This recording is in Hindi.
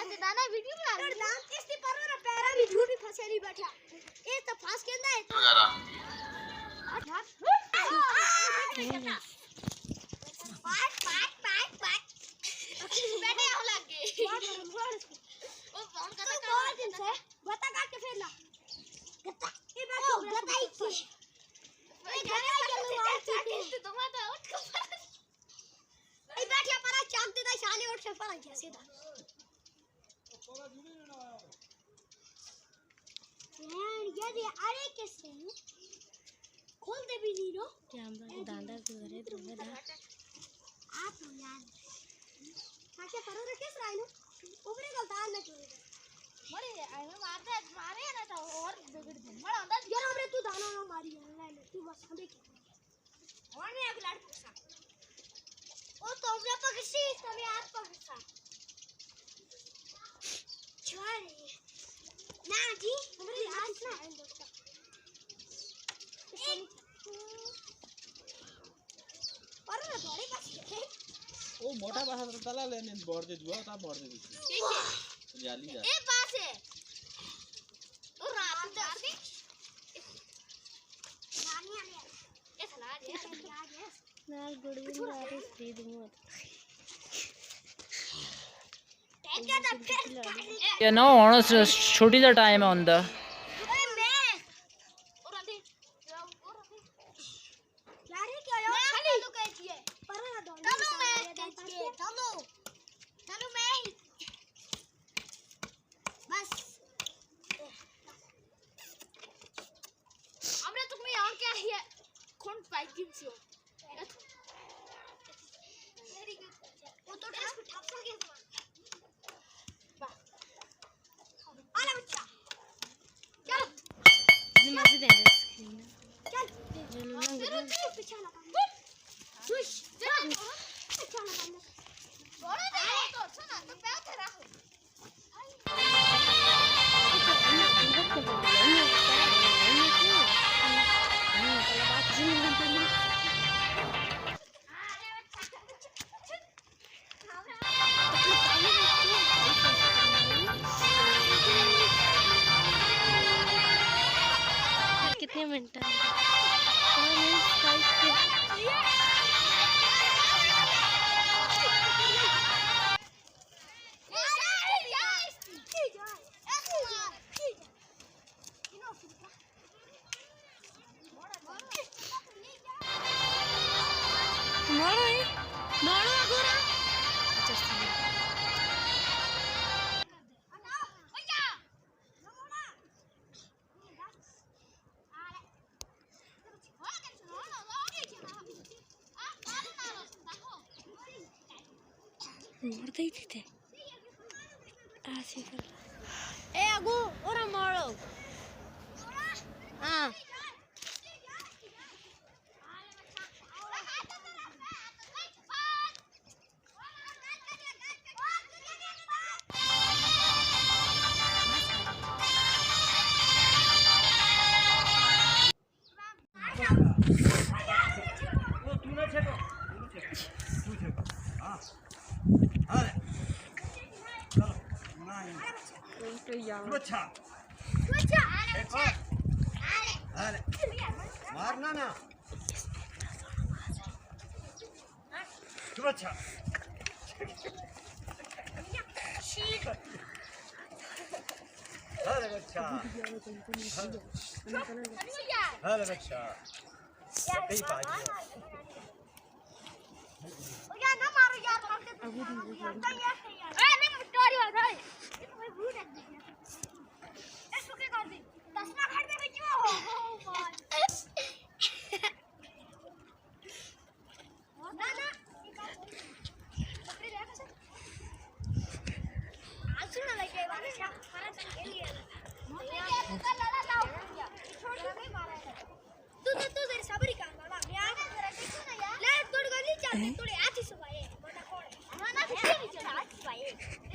ते दाना वीडियो बना रहा है इसने पर ना पैरा भी झूठ भी फंसे नहीं बैठा ये तो फांस के अंदर है पाट पाट पाट पाट बैठे हो लग गए वो फोन करता बहुत दिन से बता काट के फेरना गत्ता ये बात गत्ता ही थी ओए घर में चलो तो तुम तो उठ को ए बैठिया पर चाक देता शाने उठ से पर गया सीधा यार ये दे अरे कैसे खोल दे भी नहीं नो कैमरा दांदा के घरे तुम्हें दा आप यार साके परो रे किस राय नो ऊपरे गलता न क्यों मरे आई में मारे ना तो और बिगड़ दे मरा अंदर यार हमरे तू दाना ना मारी ऑनलाइन तू बस हम देख और नहीं अगला पकसा ओ तो हमरे पकसी तभी आप पकसा छोरे ना जी हमरे हाथ ना पर ना थोड़ी पास ओ मोटा बासा तो तला लेने बोर दे जुआ ता बोर दे दी जाली जा ए पास है ओ रात दर दे नानी आ गया ए थला जे नाल गुड़वी मारे फ्री दूंगा Yeah, no, honestly, shooting the time on the. कितने मिनट मोड़ते ही थे ऐसे कर ए आगू और मोड़ो हां वो तूने छेको तू छेको हां अरे चलो नहीं तो यार अच्छा अरे मारना ना तू अच्छा अरे अच्छा अरे अच्छा कई बात यार ना मारो यार मारते ए नहीं स्टोरी हो भाई ये तो भाई भूत है ए सुके कर दे 10 ना खड़ दे क्यों हो ना ना पकड़ी ले कैसे आज सुन लगे वाले क्या मारा चल के लिए मुझे लड़ा लाओ छोड़ के नहीं मारा तू तेरी सबरी काम वाला यार तेरा देखो ना यार ले तोड़ गली चल थोड़े आती सुबह ये बड़ा कोड़ ना ना फिर नहीं चला आज सुबह